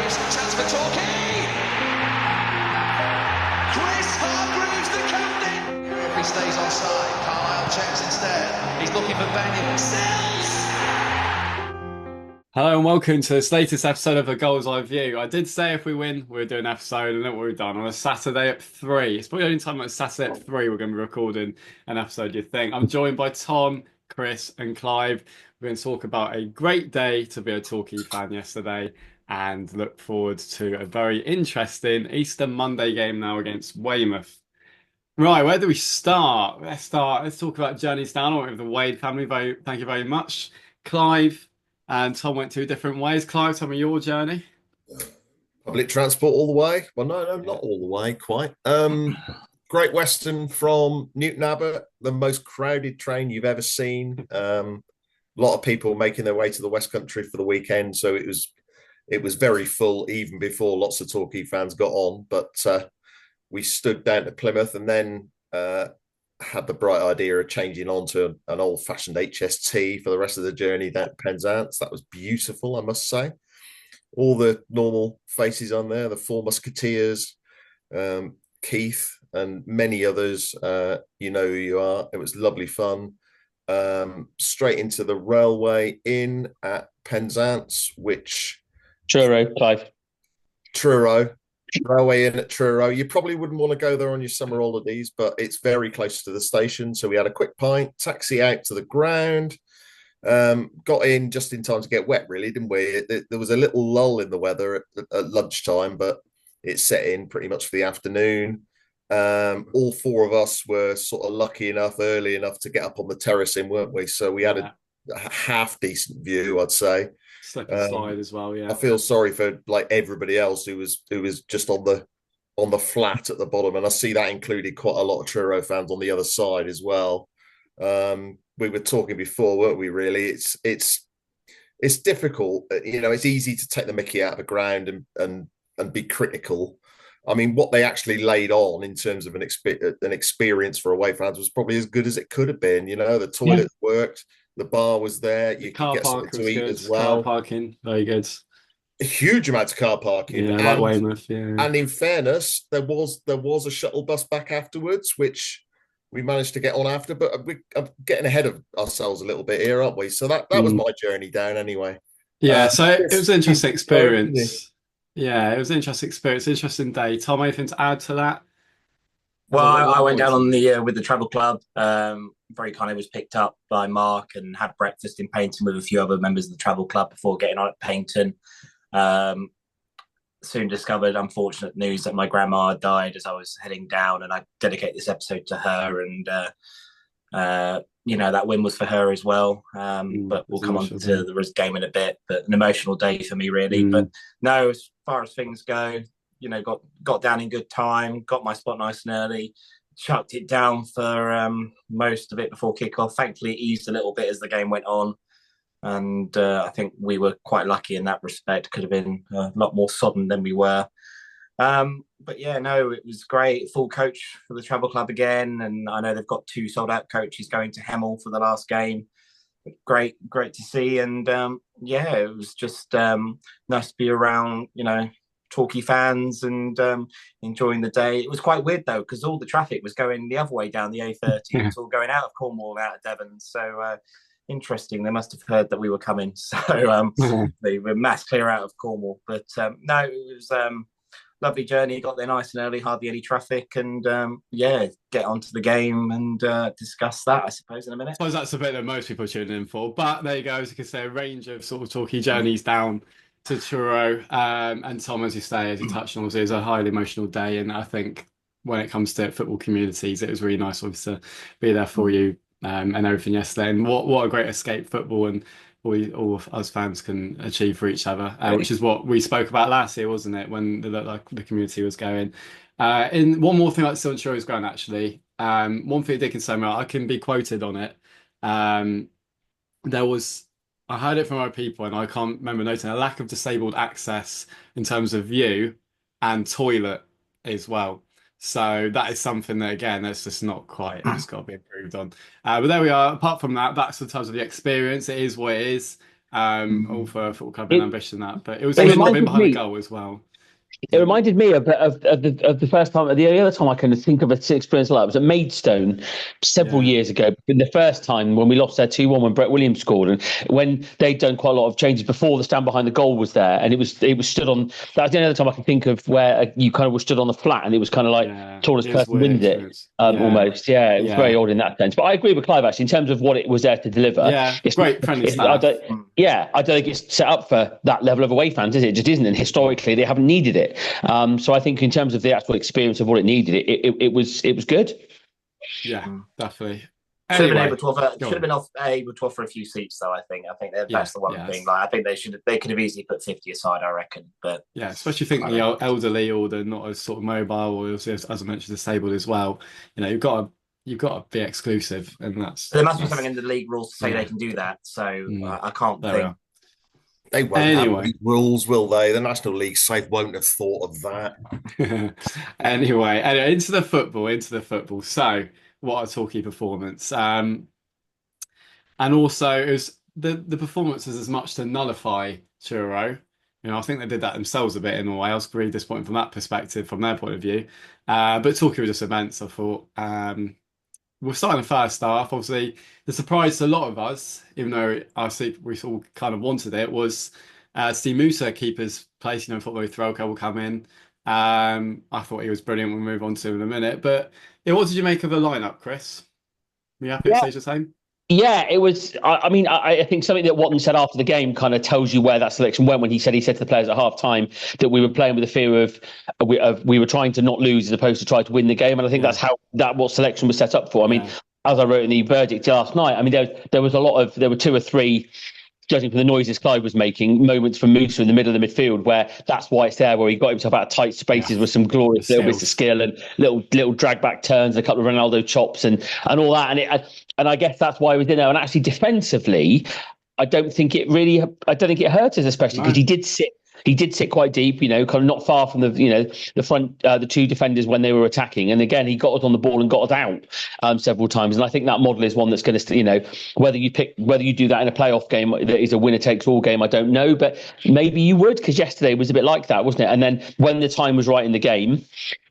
Chance for Torquay. Chris Hargreaves, the captain. If he stays offside, Carlisle checks instead. He's looking for Benny. Sells. Hello and welcome to this latest episode of the Goals Eye View. I did say if we win, we'll do an episode, and look what we've done on a Saturday at 3. It's probably the only time on a Saturday at 3 we're going to be recording an episode, you'd think. I'm joined by Tom, Chris, and Clive. We're going to talk about a great day to be a Torquay fan yesterday and look forward to a very interesting Easter Monday game now against Weymouth. Right, where do we start? Let's talk about journeys down with the Wade family. Thank you very much. Clive and Tom went two different ways. Clive, tell me your journey. Public transport all the way. Well, no, not all the way, quite. Great Western from Newton Abbot, the most crowded train you've ever seen. A lot of people making their way to the West Country for the weekend, so it was very full even before lots of Torquay fans got on. But we stood down to Plymouth and then had the bright idea of changing on to an old-fashioned HST for the rest of the journey down to Penzance. That was beautiful, I must say. All the normal faces on there, the Four Musketeers, Keith, and many others. You know who you are. It was lovely fun. Straight into the railway inn at Penzance, which... Truro, Clive. Truro. Railway inn at Truro. You probably wouldn't want to go there on your summer holidays, but it's very close to the station. So we had a quick pint, taxi out to the ground, got in just in time to get wet, really, didn't we? There was a little lull in the weather at lunchtime, but it set in pretty much for the afternoon. All four of us were sort of lucky enough, early enough to get up on the terracing, weren't we? So we had a half decent view, I'd say. Slip and slide as well, yeah. I feel sorry for like everybody else who was just on the flat at the bottom, and I see that included quite a lot of Truro fans on the other side as well. We were talking before, weren't we? Really, it's difficult. You know, it's easy to take the mickey out of the ground and be critical. I mean, what they actually laid on in terms of an experience for away fans was probably as good as it could have been. You know, the toilets worked. The bar was there. You could get something to eat as well. Car parking, very good. A huge amount of car parking. Yeah, like Weymouth, yeah. And in fairness, there was a shuttle bus back afterwards, which we managed to get on after. But I'm getting ahead of ourselves a little bit here, aren't we? So that was my journey down anyway. Yeah, so it was an interesting experience. Yeah, it was an interesting experience, interesting day. Tom, anything to add to that? Well, I went down on the with the travel club. Very kindly was picked up by Mark and had breakfast in Paignton with a few other members of the travel club before getting on at Paignton. Soon discovered unfortunate news that my grandma had died as I was heading down, and I dedicate this episode to her. And you know, that win was for her as well. But we'll come on to the game in a bit. But an emotional day for me, really. But no, as far as things go, you know, got down in good time, got my spot nice and early, chucked it down for most of it before kickoff. Thankfully, it eased a little bit as the game went on. And I think we were quite lucky in that respect. Could have been a lot more sodden than we were. But yeah, no, it was great. Full coach for the travel club again. And I know they've got 2 sold out coaches going to Hemel for the last game. Great to see. And yeah, it was just nice to be around, you know, Torquay fans and enjoying the day. It was quite weird though, because all the traffic was going the other way down the A30. It was all going out of Cornwall and out of Devon. So interesting. They must have heard that we were coming. So they were mass clear out of Cornwall. But no, it was lovely journey. Got there nice and early, hardly any traffic, and yeah, get onto the game and discuss that, I suppose, in a minute. I suppose that's a bit that most people tune in for. But there you go, as you can say, a range of sort of Torquay journeys down to Truro. And Tom, as you say, as you touched on, obviously, it was a highly emotional day. And I think when it comes to football communities, it was really nice, obviously, to be there for you and everything yesterday. And what a great escape football and all of us fans can achieve for each other, which is what we spoke about last year, wasn't it? When the community was going. In one more thing, like still on Truro's ground, actually. One thing Dick can say, I can be quoted on it. There was. I heard it from other people, and I can't remember noting a lack of disabled access in terms of view and toilet as well. So that is something that, again, that's just not quite, it's got to be improved on. But there we are. Apart from that, that's in terms of the experience. It is what it is. all for football club and ambition that. But it was It good not being reminded behind the me. goal as well. It reminded me of the first time. The only other time I can think of an experience like that was at Maidstone several years ago. In the first time when we lost there 2-1 when Brett Williams scored, and when they'd done quite a lot of changes before the stand behind the goal was there, and it was stood on. That was the only other time I can think of where you kind of were stood on the flat, and it was kind of like tallest person wins it almost. Yeah, it was very odd in that sense. But I agree with Clive actually in terms of what it was there to deliver. Yeah, it's great friendly stuff. I don't think it's set up for that level of away fans, is it? It just isn't, and historically they haven't needed it. So I think in terms of the actual experience of what it needed, it was good. Yeah, definitely. Should have been able to offer a few seats though. I think that's the one thing. Like, I think they could have easily put 50 aside, I reckon. But yeah, especially think the elderly or the not as sort of mobile or as I mentioned disabled as well. You know, you've got to be exclusive, and there must be something in the league rules to say they can do that. So I can't think. They won't have these rules, will they? The National League safe won't have thought of that. Anyway, into the football. So, what a Torquay performance. And also, it was the performance was as much to nullify Truro. You know, I think they did that themselves a bit in a way. I was really disappointed from that perspective, from their point of view. But Torquay were just immense, I thought. We're starting the first half. Obviously, the surprise to a lot of us, even though I think we all kind of wanted it, was Steve Musa, keeper's place. You know, thought maybe Threlka will come in. I thought he was brilliant. We'll move on to him in a minute. But what did you make of the lineup, Chris? Were you happy to say the same? Yeah, it was. I think something that Watton said after the game kind of tells you where that selection went when he said to the players at half time that we were playing with the fear of we were trying to not lose as opposed to try to win the game. And I think that's what selection was set up for. I mean, as I wrote in the verdict last night, I mean, there were 2 or 3, judging from the noises Clive was making, moments from Musa in the middle of the midfield where that's why it's there, where he got himself out of tight spaces with some glorious little bits of skill and little drag back turns, a couple of Ronaldo chops and all that. And I guess that's why he was in there. And actually defensively, I don't think it hurt us, especially because he did sit quite deep, you know, kind of not far from the front, the 2 defenders when they were attacking. And again, he got us on the ball and got us out several times. And I think that model is one that's going to, you know, whether you do that in a playoff game that is a winner takes all game, I don't know, but maybe you would, because yesterday was a bit like that, wasn't it? And then when the time was right in the game,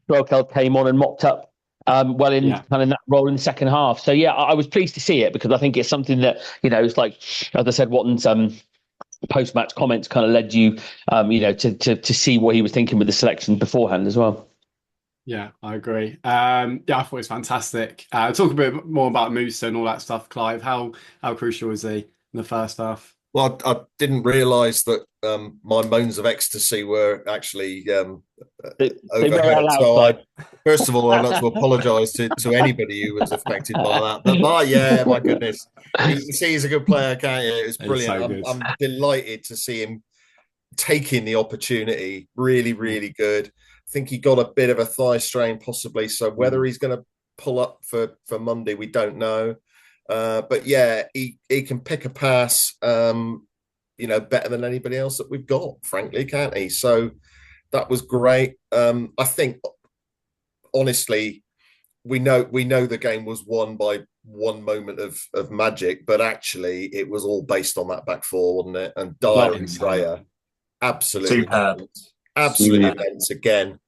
Brokel came on and mopped up kind of that role in the second half. So yeah, I was pleased to see it because I think it's something that, you know, it's like, as I said, Watton's post-match comments kind of led you, to see what he was thinking with the selection beforehand as well. Yeah, I agree. I thought it was fantastic. Talk a bit more about Musa and all that stuff, Clive. How crucial was he in the first half? Well, I didn't realise that my moans of ecstasy were actually overheard. So first of all, I'd like to apologise to anybody who was affected by that. But my goodness. You see he's a good player, can't you? It was brilliant. So I'm delighted to see him taking the opportunity. Really, really good. I think he got a bit of a thigh strain possibly. So whether he's going to pull up for Monday, we don't know. But yeah, he can pick a pass, better than anybody else that we've got, frankly, can't he? So that was great. I think, honestly, we know the game was won by one moment of magic, but actually it was all based on that back 4, wasn't it? And Dyer and Freya, absolutely immense again.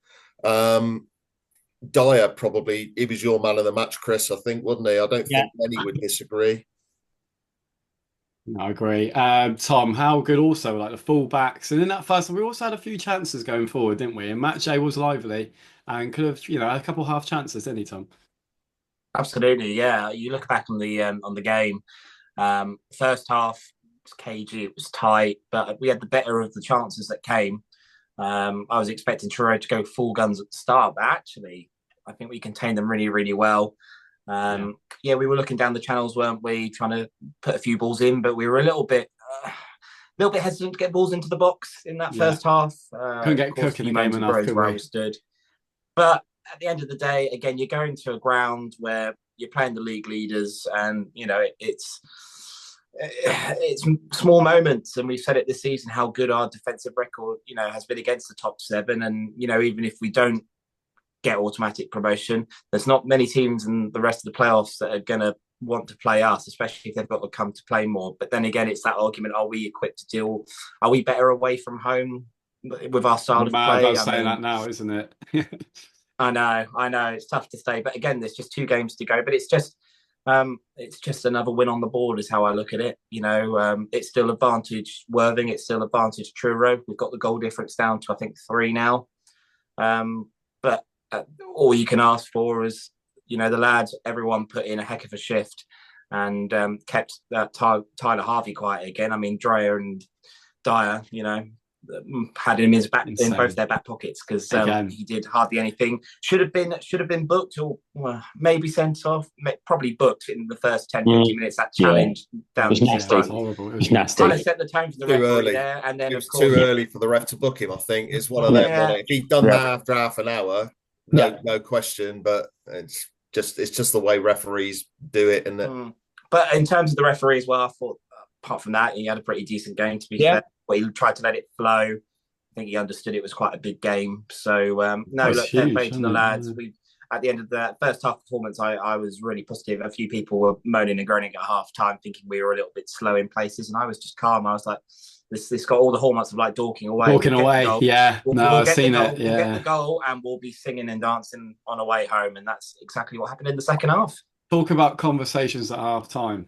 Dyer probably, he was your man of the match, Chris, I think, wasn't he? I don't think many would disagree. No, I agree. Tom, how good also, like the full-backs. And in that first one, we also had a few chances going forward, didn't we? And Matt J was lively and could have, a couple half chances, didn't he, Tom? Absolutely, yeah. You look back on the game, first half it was cagey, it was tight, but we had the better of the chances that came. I was expecting Truro to go full guns at the start, but actually, I think we contained them really, really well. We were looking down the channels, weren't we, trying to put a few balls in, but we were a little bit hesitant to get balls into the box in that first half. Couldn't get Cook in the game enough, could we? Stood. But at the end of the day, again, you're going to a ground where you're playing the league leaders, and it's small moments, and we've said it this season how good our defensive record has been against the top 7, and even if we don't get automatic promotion, there's not many teams in the rest of the playoffs that are going to want to play us, especially if they've got to come to play more. But then again, it's that argument: are we equipped to deal? Are we better away from home with our style of play? I'm saying that now, isn't it? I know. It's tough to say, but again, there's just 2 games to go. But it's just another win on the board, is how I look at it. It's still advantage Worthing, it's still advantage Truro. We've got the goal difference down to I think 3 now. But all you can ask for is, the lads, everyone put in a heck of a shift and kept Tyler Harvey quiet again. I mean, Dreyer and Dyer, had him in both their back pockets, because he did hardly anything. Should have been booked, or maybe sent off. Probably booked in the first 10-15 minutes. That challenge down it was nasty. It was nasty. Kind of set the tone for the referee there, and then it was too early for the ref to book him. I think it's one of them. If he'd done that after half an hour, no question. But it's just the way referees do it, and But in terms of the referee as well, I thought apart from that, he had a pretty decent game, to be fair. But he tried to let it flow. I think he understood it was quite a big game. So, fair play to the lads. At the end of the first half performance, I was really positive. A few people were moaning and groaning at half time, thinking we were a little bit slow in places. And I was just calm. I was like, this got all the hallmarks of like Dorking away. I've seen it. We'll get the goal and we'll be singing and dancing on our way home. And that's exactly what happened in the second half. Talk about conversations at half time.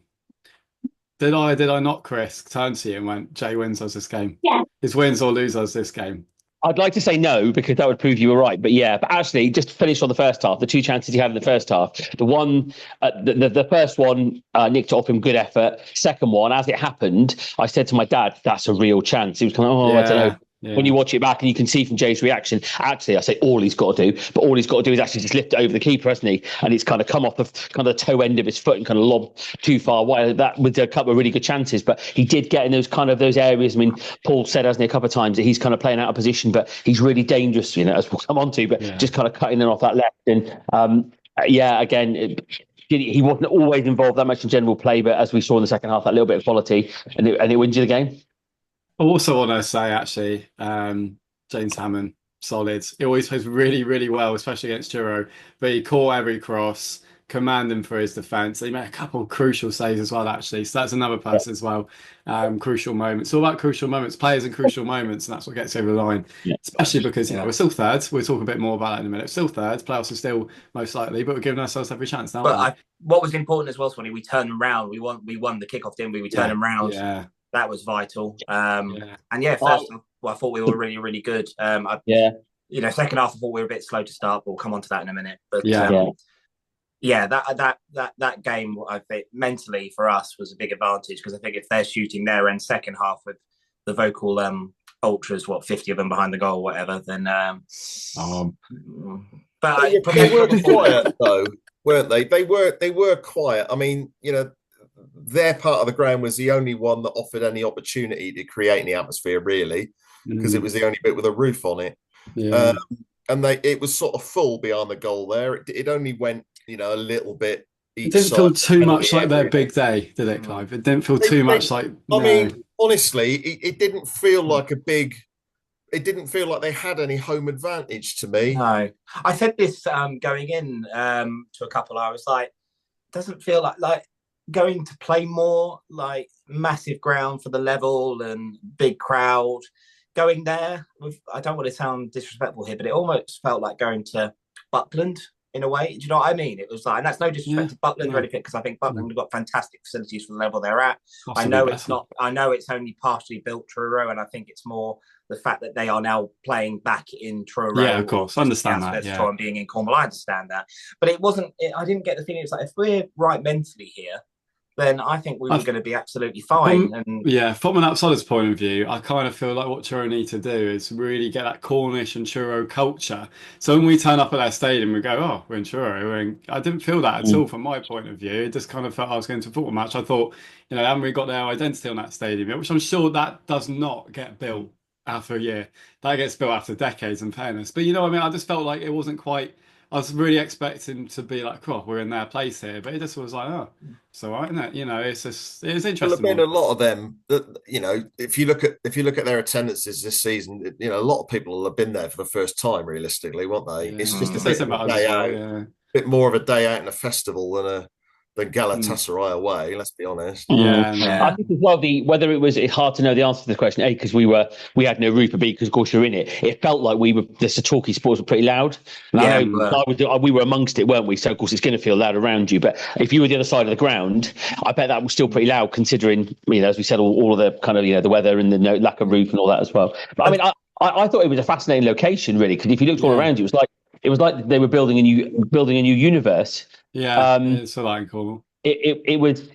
Did I not, Chris, turn to you and went, Jay wins us this game? Yeah. It's wins or lose us this game. I'd like to say no, because that would prove you were right. But actually, just to finish on the first half, the 2 chances he had in the first half, the one, the first one, nicked off him, good effort. Second one, as it happened, I said to my dad, that's a real chance. He was kind of, I don't know. Yeah. When you watch it back and you can see from Jay's reaction, actually, I say all he's got to do, but all he's got to do is actually just lift it over the keeper, hasn't he? And it's kind of come off of kind of the toe end of his foot and kind of lob too far wide. That with a couple of really good chances, but he did get in those areas. I mean, Paul said, hasn't he, a couple of times that he's kind of playing out of position, but he's really dangerous, as we'll come on to, but just kind of cutting in off that left. And again, he wasn't always involved that much in general play, but as we saw in the second half, that little bit of quality, and it wins you the game. I also want to say, actually, James Hammond, solid. He always plays really, really well, especially against Truro. But he caught every cross, commanding for his defence. He made a couple of crucial saves as well, actually. So that's another person as well. Crucial moments. It's all about crucial moments, players in crucial moments, and that's what gets over the line. Yeah. Especially because, we're still third. We'll talk a bit more about that in a minute. We're still third. Playoffs are still most likely, but we're giving ourselves every chance now. But what was important as well, Swanee, we turned them round. We won the kickoff, didn't we? We turned them round. Yeah. That was vital. And first, I thought we were really, really good. Second half, I thought we were a bit slow to start, but we'll come on to that in a minute. But that game, I think mentally for us was a big advantage, because I think if they're shooting their end second half with the vocal ultras, 50 of them behind the goal, whatever, then. But they were quiet though, weren't they? They were quiet. I mean, their part of the ground was the only one that offered any opportunity to create any atmosphere, really, because it was the only bit with a roof on it. Yeah. And it was sort of full behind the goal there. It only went, a little bit. It didn't feel too much like their big day, did it, Clive? It didn't feel too much like. I mean, honestly, it didn't feel like it didn't feel like they had any home advantage to me. No, I said this going in to a couple. I was like, doesn't feel like going to play more, like massive ground for the level and big crowd. Going there with, I don't want to sound disrespectful here, but it almost felt like going to Buckland in a way. Do you know what I mean? It was like, and that's no disrespect to Buckland or anything, because I think Buckland have got fantastic facilities for the level they're at. I know it's only partially built Truro, and I think it's more the fact that they are now playing back in Truro. Yeah, of course, I understand that. And being in Cornwall, I understand that, but it wasn't. I didn't get the feeling. It's like, if we're right mentally here, then I think we were going to be absolutely fine. From an outsider's point of view, I kind of feel like what Truro need to do is really get that Cornish and Truro culture. So when we turn up at that stadium, we go, oh, we're in Truro. I didn't feel that at all from my point of view. It just kind of felt I was going to a football match. I thought, haven't we got their identity on that stadium yet? Which I'm sure that does not get built after a year. That gets built after decades, in fairness. But I just felt like it wasn't quite. I was really expecting to be like, oh, we're in their place here, but it just was like, oh, it's all right, isn't it? It's interesting. There'll have been a lot of them that, if you look at their attendances this season, a lot of people will have been there for the first time, realistically, won't they? Yeah. It's just a bit more of a day out and a festival than Galatasaray away. Let's be honest. Yeah, I think as well whether it's hard to know the answer to the question. A, because we had no roof, but B, because of course you're in it. It felt like the Torquay supporters were pretty loud. And I know we were amongst it, weren't we? So of course it's going to feel loud around you. But if you were the other side of the ground, I bet that was still pretty loud, considering as we said, all of the kind of the weather and the lack of roof and all that as well. But I mean, I thought it was a fascinating location, really, because if you looked all around you, it was like they were building a new universe. Yeah, it's a line call. It was.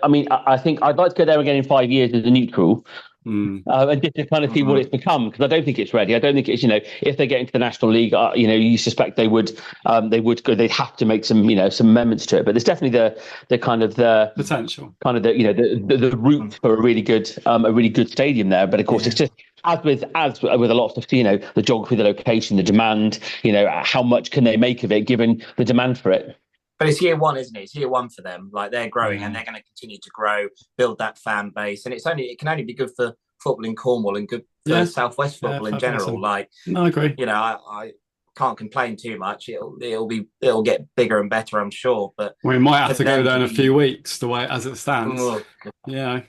I mean, I think I'd like to go there again in 5 years as a neutral, and just to kind of see what it's become, because I don't think it's ready. I don't think it's if they get into the National League, you suspect they would go. They'd have to make some some amendments to it. But there's definitely the kind of the potential, kind of the route for a really good stadium there. But of course, it's just. As with a lot of stuff, the geography, the location, the demand, how much can they make of it given the demand for it? But it's year one, isn't it? It's year one for them. Like, they're growing and they're going to continue to grow, build that fan base. And it can only be good for football in Cornwall and good for Southwest football in general. Like, no, I agree. I can't complain too much. It'll get bigger and better, I'm sure. But we might have to go there in a few weeks, the way as it stands. Yeah.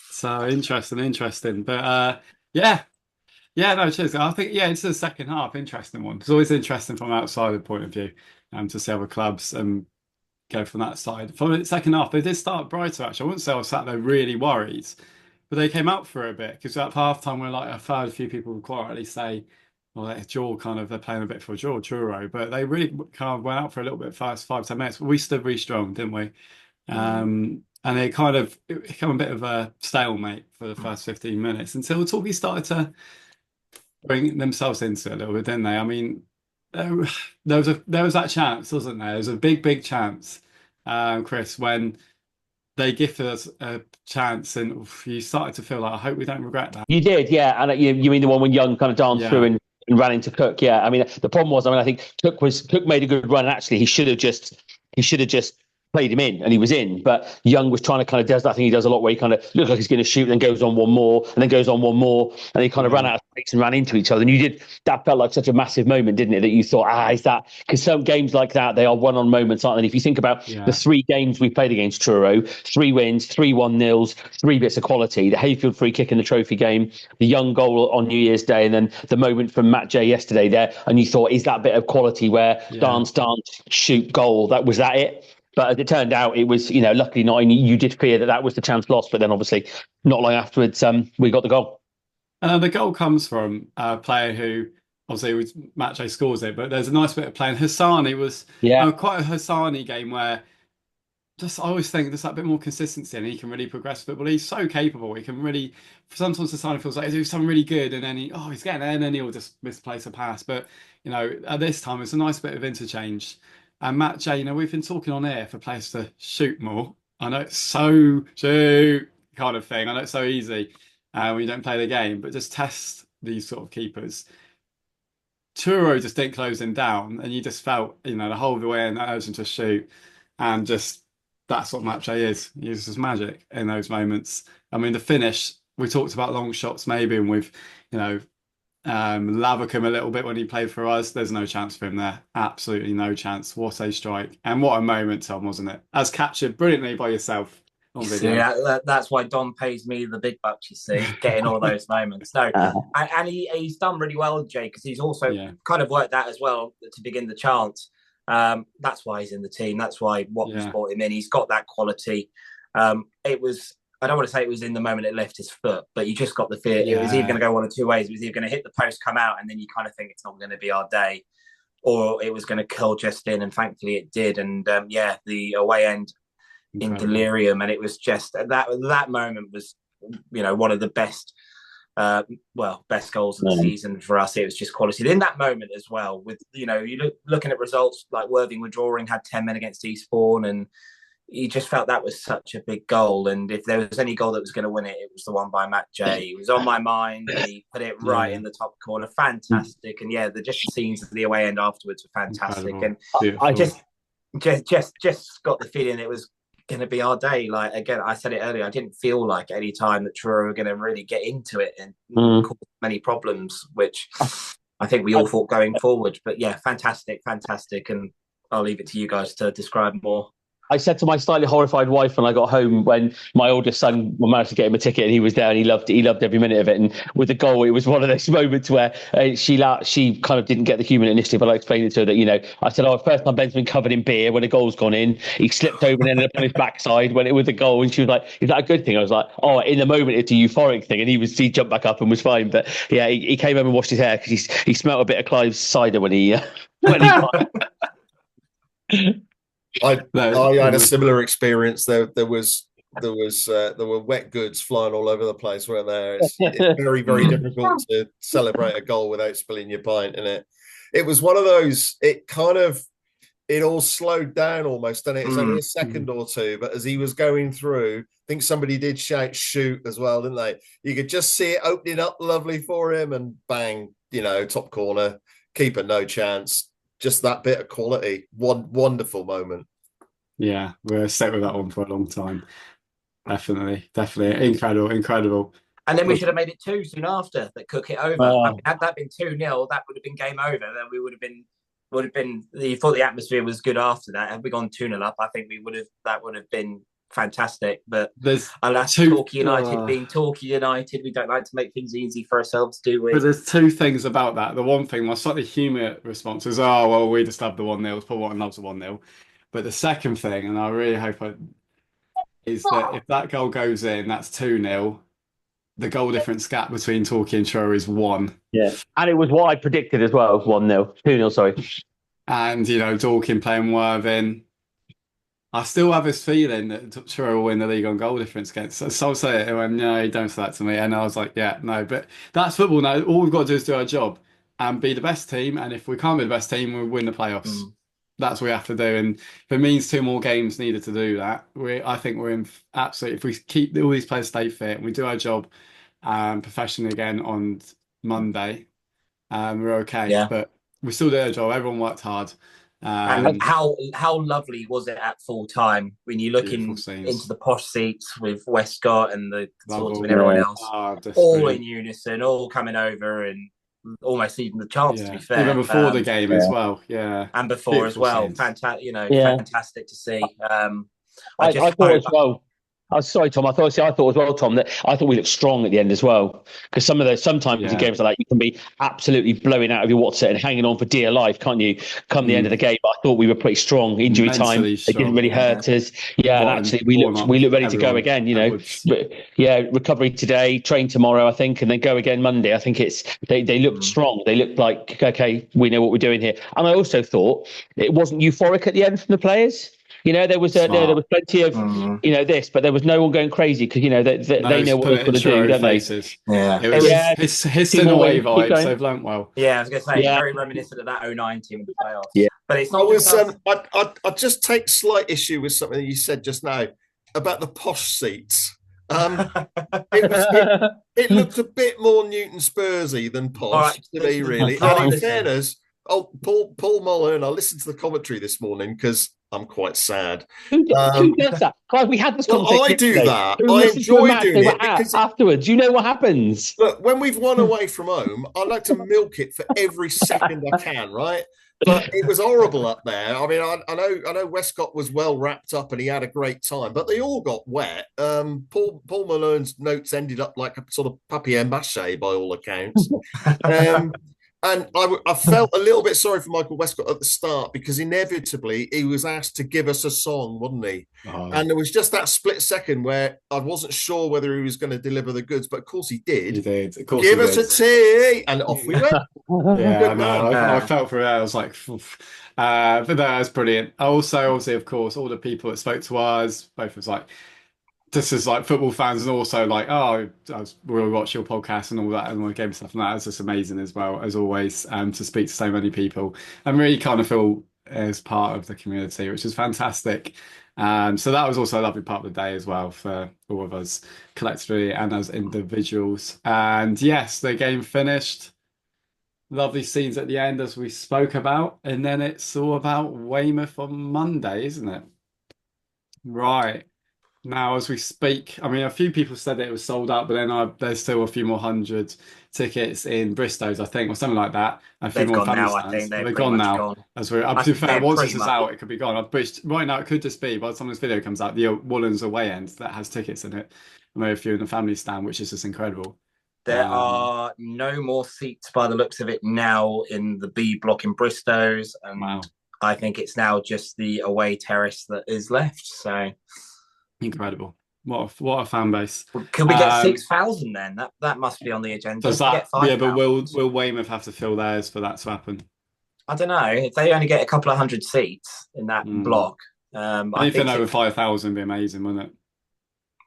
So interesting. But no, cheers. I think it's the second half, interesting one. It's always interesting from an outsider point of view, to see other clubs go from that side. For the second half, they did start brighter. Actually, I wouldn't say I was sat there really worried, but they came out for a bit, because at half time I've heard a few people quietly say, well, they're playing a bit for a draw, Truro, but they really kind of went out for a little bit first 5-10 minutes. We stood really strong, didn't we? And it became a bit of a stalemate for the first 15 minutes until Torquay started to bring themselves into it a little bit, didn't they? I mean, there was that chance, wasn't there? There was a big chance, Chris, when they gifted us a chance, and you started to feel like, I hope we don't regret that. You did, yeah. And you mean the one when Young kind of danced through and ran into Cook? Yeah. I mean, the problem was, I think Cook made a good run. And actually, he should have just played him in, and he was in. But Young was trying to kind of does that thing he does a lot, where he kind of looks like he's going to shoot, then goes on one more, and then goes on one more, and he kind of ran out of space and ran into each other. And that felt like such a massive moment, didn't it? That you thought, is that, because some games like that, they are one-on moments, aren't they? And if you think about the 3 games we played against Truro, 3 wins, 3 1-0s, 3 bits of quality, the Hayfield free kick in the trophy game, the Young goal on New Year's Day, and then the moment from Matt J yesterday there, and you thought, is that bit of quality where dance, shoot, goal, that was it? But as it turned out, it was, luckily not. And you did fear that was the chance lost. But then obviously, not long afterwards, we got the goal. The goal comes from a player who, obviously, Matche scores it. But there's a nice bit of playing. Hassani was quite a Hassani game where I always think there's that bit more consistency and he can really progress football. He's so capable. He can really, sometimes Hassani feels like he's doing something really good and then he's getting there and then he'll just misplace a pass. But, at this time, it's a nice bit of interchange. And Matt J, we've been talking on air for players to shoot more. I know it's so shoot kind of thing. I know it's so easy when you don't play the game, but just test these sort of keepers. Truro just didn't close him down, and you just felt, the whole of the way in that urging to shoot, and just that's what Matt J is. He uses magic in those moments. I mean, the finish, we talked about long shots maybe, and we've, Lavacum a little bit when he played for us. There's no chance for him there. Absolutely no chance. What a strike. And what a moment, Tom, wasn't it? As captured brilliantly by yourself on video. Yeah, that's why Don pays me the big bucks, you see, getting all those moments. No, and he's done really well, Jay, because he's also kind of worked that as well to begin the chance. That's why he's in the team. That's why Watkins brought him in. He's got that quality. I don't want to say it was in the moment it left his foot, but you just got the fear. It was either going to go one of 2 ways. It was either going to hit the post, come out, and then you kind of think it's not going to be our day, or it was going to curl just in, and thankfully it did. And the away end in delirium, and it was just that moment was, one of the best, best goals of the season for us. It was just quality. In that moment as well, with you looking at results like Worthing were drawing, had 10 men against Eastbourne, and you just felt that was such a big goal. And if there was any goal that was going to win it, it was the one by Matt J. It was on my mind. He put it right in the top corner. Fantastic. And the scenes of the away end afterwards were fantastic. Incredible. And beautiful. I just got the feeling it was going to be our day. Like, again, I said it earlier, I didn't feel like any time that Truro were going to really get into it and cause many problems, which I think we all thought going forward. But fantastic. And I'll leave it to you guys to describe more. I said to my slightly horrified wife when I got home, when my oldest son managed to get him a ticket and he was there and he loved it. He loved every minute of it. And with the goal, it was one of those moments where she kind of didn't get the human initiative. But I explained it to her that, I said, first time Ben's been covered in beer when a goal's gone in. He slipped over and ended up on his backside when it was a goal. And she was like, is that a good thing? I was like, in the moment, it's a euphoric thing. And he jumped back up and was fine. But yeah, he came home and washed his hair because he smelled a bit of Clive's cider when he got I had a similar experience. There were wet goods flying all over the place, weren't there? It's very, very difficult to celebrate a goal without spilling your pint in it. It was one of those. It all slowed down almost, and it was only a second or two. But as he was going through, I think somebody did shout "shoot" as well, didn't they? You could just see it opening up lovely for him, and bang, top corner, keeper no chance. Just that bit of quality. One wonderful moment. Yeah, we're stuck with that one for a long time. Definitely. Incredible. And then we should have made it 2 soon after that Cook it over. I mean, had that been 2-0, that would have been game over. Then we would have been. You thought the atmosphere was good after that. Had we gone 2-0 up, I think that would have been fantastic. But alas, Torquay United being Torquay United, we don't like to make things easy for ourselves, do we? But there's two things about that. The one thing, my slightly humour response is, we just have the 1-0. Paul Watson loves the 1-0. But the second thing, and I really hope is that if that goal goes in, that's 2-0. The goal difference gap between Torquay and Truro is 1. Yeah, and it was what I predicted as well, 1-0, 2-0, sorry. And, Dorking playing Worthing. I still have this feeling that Truro will win the league on goal difference against. So I'll say it, and went, no, don't say that to me. And I was like, yeah, no. But that's football now. All we've got to do is do our job and be the best team. And if we can't be the best team, we'll win the playoffs. That's what we have to do. And if it means 2 more games needed to do that, I think we're in absolutely, if we keep all these players stay fit and we do our job professionally again on Monday, we're okay. Yeah. But we still did our job. Everyone worked hard. And how lovely was it at full time when you look into the posh seats with Westcott and the Swordsman and everyone else, all in unison, all coming over and almost even the chance to be fair. Even before the game as well, and before beautiful as well. Fantastic, fantastic to see. I thought as well. Oh, sorry, Tom. I thought as well, Tom, that I thought we looked strong at the end as well. Because sometimes in games like that, you can be absolutely blowing out of your what's it and hanging on for dear life, can't you? Come the end of the game, but I thought we were pretty strong. Injury time, it didn't really hurt us. Yeah, and actually we looked ready to go again. But recovery today, train tomorrow, I think, and then go again Monday. I think they looked strong. They looked like okay, we know what we're doing here. And I also thought it wasn't euphoric at the end from the players. There was plenty of this, but there was no one going crazy because they know what they're going to do, don't they? Yeah, it was hissing away vibes. They've learnt well. Yeah, I was going to say very reminiscent of that 09 team in the playoffs. Yeah, but it's not. I just take slight issue with something that you said just now about the posh seats. It looked a bit more Newton Spursy than posh to me, really. And in fairness, Paul Mullen, I listened to the commentary this morning because I'm quite sad. Who does that? Guys, we had this conversation. I do that. I enjoy doing it because afterwards. You know what happens. Look, when we've won away from home, I like to milk it for every second I can, right? But it was horrible up there. I mean, I know Westcott was well wrapped up and he had a great time, but they all got wet. Paul Malone's notes ended up like a sort of papier-mâché by all accounts. And I felt a little bit sorry for Michael Westcott at the start because inevitably he was asked to give us a song, wasn't he? Oh. And there was just that split second where I wasn't sure whether he was going to deliver the goods, but of course he did. He did. Of course give us a tea, and off we went. I felt for it. I was like, but that was brilliant. Also, obviously, of course, all the people that spoke to us, both was like. Just as like football fans and also like, we'll watch your podcast and all that and all the game stuff and that. It's just amazing as well, as always, to speak to so many people and really kind of feel as part of the community, which is fantastic. So that was also a lovely part of the day as well for all of us collectively and as individuals. And yes, the game finished. Lovely scenes at the end as we spoke about. And then it's all about Weymouth on Monday, isn't it? Right. now as we speak. I mean, a few people said that it was sold out, but then there's still a few more hundred tickets in Bristow's, I think, or something like that. And a few They've more gone family now. I stands. think they're They're pretty gone much now. gone. As we're, I to be think fair, they're once pretty this is much. out, it could be gone. Right now, it could just be by the time this video comes out, the Woollands away end that has tickets in it. And maybe a few in the family stand, which is just incredible. There are no more seats by the looks of it now in the B block in Bristow's, and Wow. I think it's now just the away terrace that is left. So incredible. What a fan base. Could we get 6,000 then? That must be on the agenda. Does that? Get 5,000? Yeah, but will Weymouth have to fill theirs for that to happen? I don't know. If they only get a couple of hundred seats in that block, anything over 5,000 would be amazing, wouldn't it?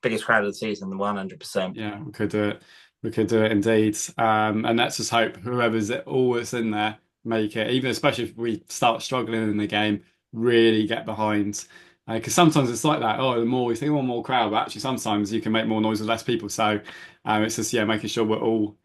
Biggest crowd of the season, 100%. Yeah, we could do it. We could do it indeed. And let's just hope whoever's always in there make it, even especially if we start struggling in the game, really get behind. Because sometimes it's like that. Oh, the more we think, more crowd, but actually sometimes you can make more noise with less people. So it's just making sure we're all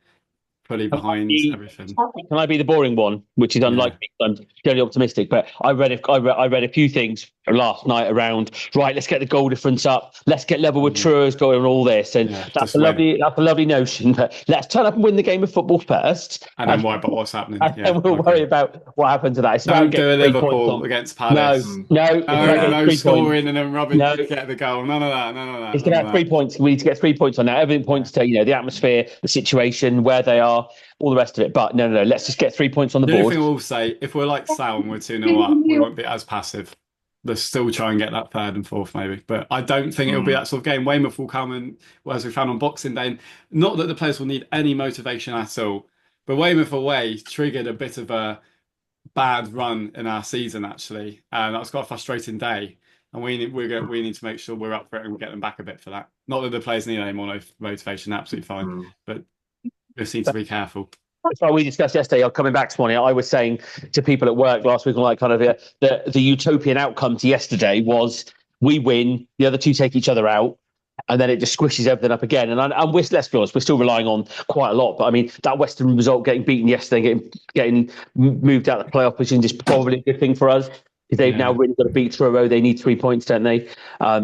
fully behind everything. Can I be the boring one, which is unlike me? I'm fairly optimistic, but I read a few things last night around. Right, let's get the goal difference up. Let's get level with Truro's going and all this, and that's a lovely notion. But let's turn up and win the game of football first, and then worry about what's happening. And we'll worry about what happens to that. It's Don't do a Liverpool against Palace. No scoring and then rubbing to get the goal. None of that. It's going to have 3 points. We need to get 3 points on that. Everything points to the atmosphere, the situation, where they are. All the rest of it, but no. Let's just get 3 points on the board. The only thing we'll say, if we're like Sal and we're 2-0 up, we won't be as passive. Let's still try and get that third and fourth, maybe. But I don't think it'll be that sort of game. Weymouth will come and, as we found on Boxing Day, not that the players will need any motivation at all, but Weymouth away triggered a bit of a bad run in our season, actually. And that was quite a frustrating day. And we need to make sure we're up for it and we get them back a bit for that. Not that the players need any more motivation, absolutely fine. But just need to be careful. That's why we discussed yesterday. Coming back this morning, I was saying to people at work last week, like kind of the utopian outcome to yesterday was we win, the other two take each other out, and then it just squishes everything up again. And let's be honest, we're still relying on quite a lot. But I mean, that Western result, getting beaten yesterday, getting moved out of the playoff position, is probably a good thing for us. Because they've now really got to beat Truro. They need 3 points, don't they?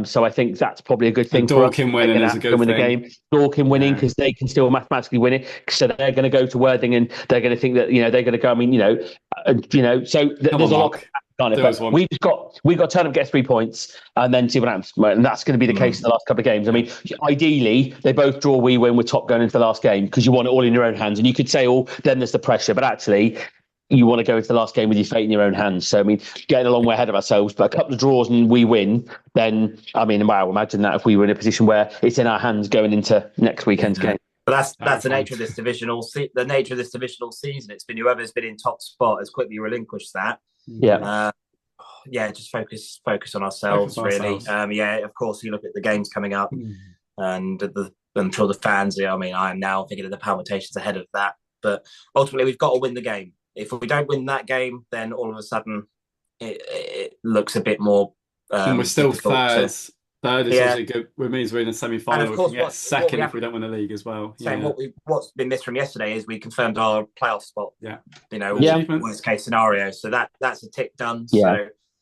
So I think that's probably a good thing for us. Dorking winning is a good thing. The game. Dorking winning because they can still mathematically win it. So they're going to go to Worthing and they're going to think that they're going to go. I mean, so there's a lot. We've got to turn up, get 3 points, and then see what happens. And that's going to be the case in the last couple of games. I mean, ideally, they both draw, we win, we're top going into the last game because you want it all in your own hands. And you could say, then there's the pressure, but actually, you want to go into the last game with your fate in your own hands. So, I mean, getting a long way ahead of ourselves, but a couple of draws and we win, then, I mean, wow, imagine that if we were in a position where it's in our hands going into next weekend's game. But that's the nature of this divisional season. It's been whoever's been in top spot has quickly relinquished that. Yeah. Just focus on ourselves, really. Of course, you look at the games coming up and I'm sure the fans, I mean, I am now thinking of the palpitations ahead of that. But ultimately, we've got to win the game. If we don't win that game, then all of a sudden it looks a bit more. And we're still third. Third is also good. Which means we're in a semi-final. We can get second if we don't win the league as well. What's been missed from yesterday is we confirmed our playoff spot. Yeah. Worst case scenario. So that's a tick done. Yeah.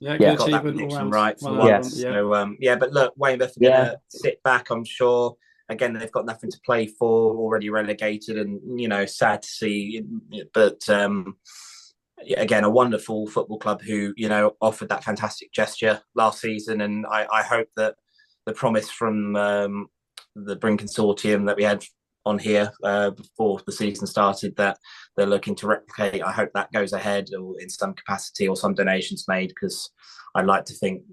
So good got that prediction right for once. So but look, Weymouth are going to sit back, I'm sure. Again, they've got nothing to play for, already relegated, and sad to see. But again, a wonderful football club who offered that fantastic gesture last season, and I hope that the promise from the Bryn Consortium that we had on here before the season started that they're looking to replicate. I hope that goes ahead, or in some capacity, or some donations made, because I'd like to think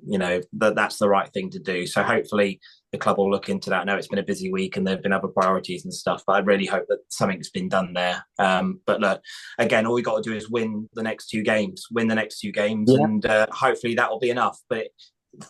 that's the right thing to do. So hopefully the club will look into that. I know it's been a busy week and there have been other priorities and stuff, but I really hope that something's been done there. But look, again, all we got to do is win the next two games, and hopefully that will be enough. But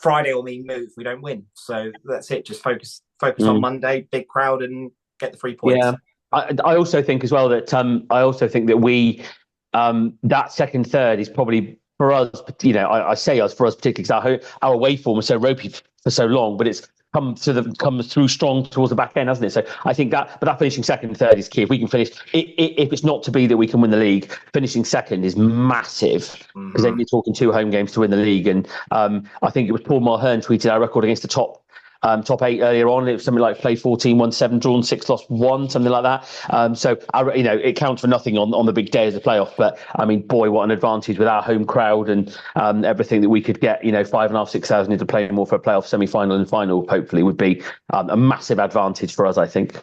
Friday will mean move if we don't win. So that's it. Just focus on Monday, big crowd, and get the 3 points. Yeah, I also think as well that we that second third is probably for us. I say us for us particularly because our away form was so ropey for so long, but it's come through strong towards the back end, hasn't it? So I think that finishing second, third is key. If we can finish, if it's not to be that we can win the league, finishing second is massive because then you're talking 2 home games to win the league. And I think it was Paul Mulhern tweeted our record against the top top 8 earlier on. It was something like played 14, won 7, drawn 6, lost 1, something like that. So it counts for nothing on the big day as a playoff. But I mean, boy, what an advantage with our home crowd and everything that we could get. 5,500, 6,000 into playing more for a playoff semi-final and final. Hopefully, would be a massive advantage for us, I think.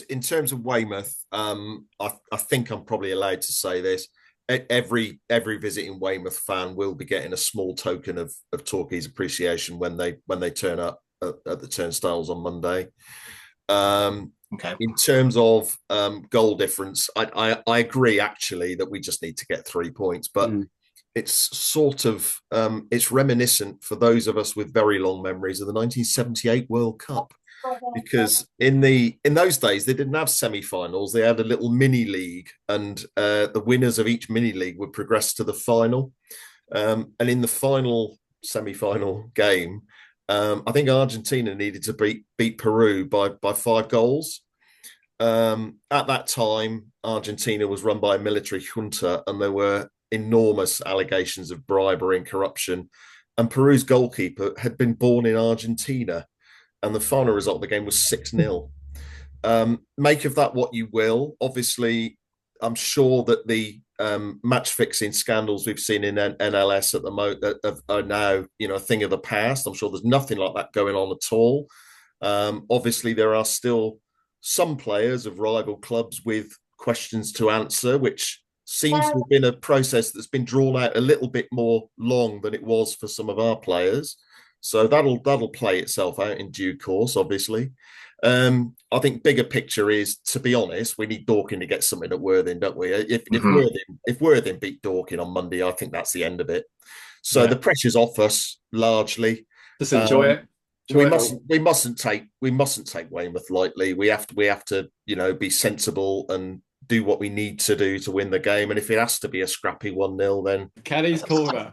In terms of Weymouth, I think I'm probably allowed to say this. Every visiting Weymouth fan will be getting a small token of Torquay's appreciation when they turn up at the turnstiles on Monday. Okay. In terms of goal difference, I agree actually that we just need to get 3 points, but it's sort of it's reminiscent for those of us with very long memories of the 1978 World Cup. Because in those days they didn't have semi-finals, they had a little mini league, and the winners of each mini league would progress to the final. And in the final semi-final game, I think Argentina needed to beat Peru by 5 goals. At that time, Argentina was run by a military junta, and there were enormous allegations of bribery and corruption. And Peru's goalkeeper had been born in Argentina. And the final result of the game was 6-0. Make of that what you will. Obviously, I'm sure that the match fixing scandals we've seen in NLS at the moment are now a thing of the past. I'm sure there's nothing like that going on at all. Obviously, there are still some players of rival clubs with questions to answer, which seems to have been a process that's been drawn out a little bit more long than it was for some of our players. So that'll play itself out in due course, obviously. I think bigger picture is, to be honest, we need Dorking to get something at Worthing, don't we? If Worthing beat Dorking on Monday, I think that's the end of it. So the pressure's off us largely. Just enjoy it. We mustn't take Weymouth lightly. We have to be sensible and do what we need to do to win the game. And if it has to be a scrappy 1-0, then Kenny's corner.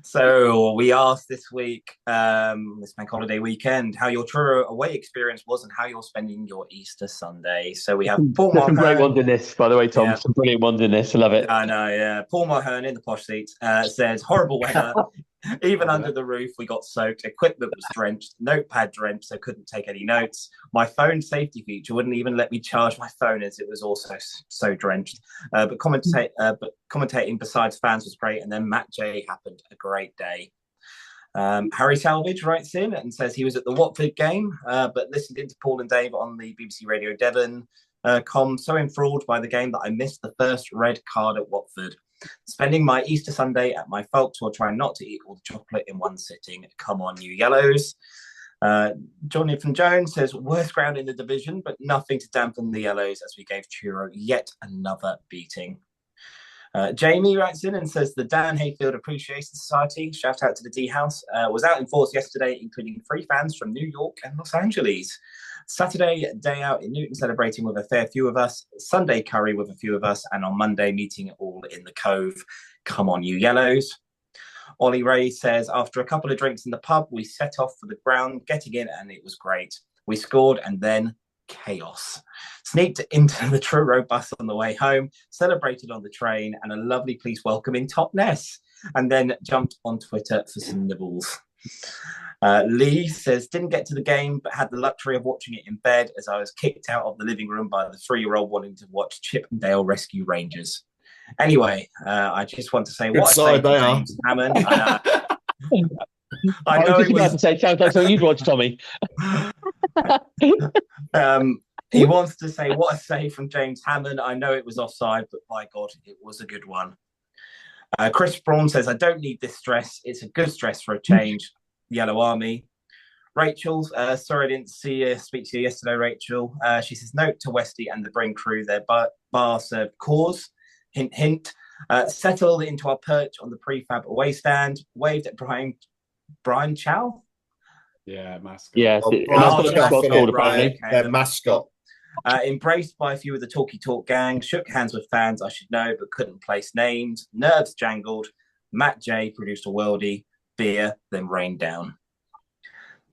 So we asked this week, this bank holiday weekend, how your Truro away experience was and how you're spending your Easter Sunday. So we have Paul There's some great Mulhern. ones in this, by the way, Tom. Yeah. Some brilliant ones in this. I love it. I know, yeah. Paul Mulhern in the posh seats says, horrible weather. Even under the roof, we got soaked. Equipment was drenched. Notepad drenched, so couldn't take any notes. My phone safety feature wouldn't even let me charge my phone as it was also so drenched. But commentating besides fans was great. And then Matt J happened. A great day. Harry Salvage writes in and says he was at the Watford game, but listened into Paul and Dave on the BBC Radio Devon so enthralled by the game that I missed the first red card at Watford. Spending my Easter Sunday at my folks while trying not to eat all the chocolate in one sitting. Come on, you yellows. Jonathan Jones says, worst ground in the division, but nothing to dampen the yellows as we gave Truro yet another beating. Jamie writes in and says, the Dan Hayfield Appreciation Society, shout out to the D House, was out in force yesterday, including 3 fans from New York and Los Angeles. Saturday, day out in Newton, celebrating with a fair few of us. Sunday, curry with a few of us. And on Monday, meeting all in the Cove. Come on, you yellows. Ollie Ray says, after a couple of drinks in the pub, we set off for the ground, getting in, and it was great. We scored, and then chaos. Sneaked into the Truro bus on the way home, celebrated on the train, and a lovely police welcome in Totnes, and then jumped on Twitter for some nibbles. Lee says, didn't get to the game, but had the luxury of watching it in bed as I was kicked out of the living room by the 3-year-old wanting to watch Chippendale Rescue Rangers. Anyway, I just want to say what I say to James Hammond. I know was about to say, sounds like something you'd watch, Tommy. He wants to say what I say from James Hammond. I know it was offside, but by God, it was a good one. Chris Braun says, I don't need this stress. It's a good stress for a change. Yellow Army. Rachel, sorry I didn't speak to you yesterday, Rachel. She says, note to Westy and the Brain crew, their bar served cause. Hint, hint. Settled into our perch on the prefab away stand. Waved at Brian Chow. Yeah, mascot. Yeah, their mascot. Embraced by a few of the Talkie Talk gang, shook hands with fans I should know but couldn't place names. Nerves jangled. Matt J produced a worldie. Beer, then rained down.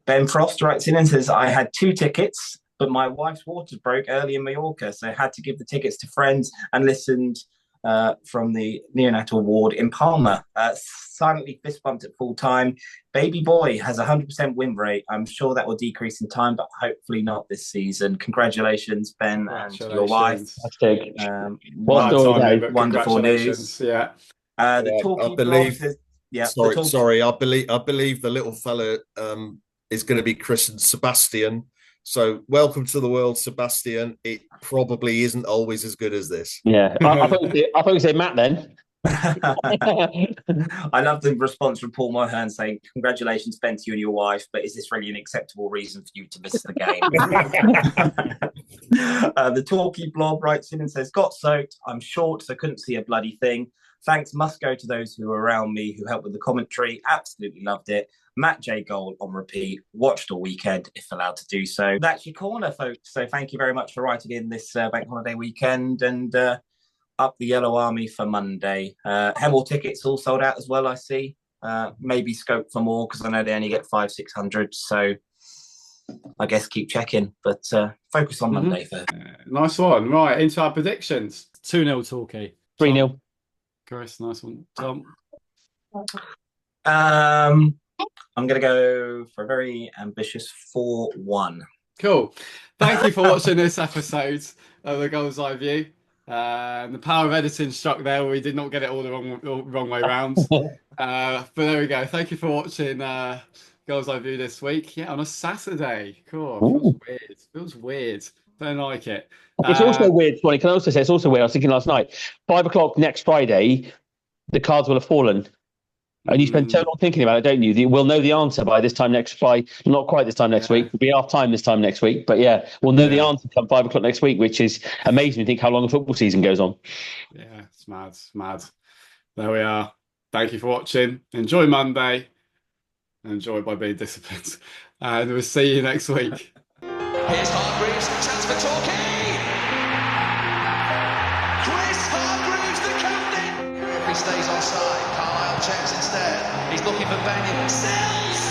Ben Frost writes in and says, I had 2 tickets, but my wife's waters broke early in Mallorca, so I had to give the tickets to friends and listened from the neonatal ward in Palmer. Silently fist bumped at full time. Baby boy has 100% win rate. I'm sure that will decrease in time, but hopefully not this season. Congratulations, Ben, and to your wife. Fantastic. Wonderful news. Yeah. The Torquay blog says, sorry. I believe the little fella is going to be christened Sebastian. So welcome to the world, Sebastian. It probably isn't always as good as this. Yeah, I thought you said Matt then. I love the response from Paul Mohan saying, "Congratulations, Ben, to you and your wife, but is this really an acceptable reason for you to miss the game?" The Torquay blog writes in and says, "Got soaked. I'm short, so couldn't see a bloody thing. Thanks must go to those who were around me who helped with the commentary. Absolutely loved it. Matt J. Gold on repeat. Watched all weekend, if allowed to do so." That's your corner, folks. So thank you very much for writing in this bank holiday weekend, and up the Yellow Army for Monday. Hemel tickets all sold out as well, I see. Maybe scope for more, because I know they only get 500-600. So I guess keep checking, but focus on Monday first. Nice one. Right, into our predictions. 2-0 Torquay. 3-0. Chris, nice one. Tom? I'm going to go for a very ambitious 4-1. Cool. Thank you for watching this episode of the Gull'S Eye View. The power of editing struck there. We did not get it all the wrong way round. But there we go. Thank you for watching Gull'S Eye View this week. Yeah, on a Saturday. Cool. Feels weird. Don't like it. It's also weird, Bonnie. Can I also say it's also weird? I was thinking last night, 5 o'clock next Friday, the cards will have fallen. And you spend so long thinking about it, don't you? We'll know the answer by this time next Friday. Not quite this time next week. It'll be half time this time next week. But yeah, we'll know the answer come 5 o'clock next week, which is amazing to think how long a football season goes on. Yeah, it's mad. It's mad. There we are. Thank you for watching. Enjoy Monday. And enjoy by being disciplined. And we'll see you next week. Here's Hargreaves, chance for Torquay. Chris Hargreaves, the captain. If he stays offside, Carlisle checks instead. He's looking for Benyon. Sells.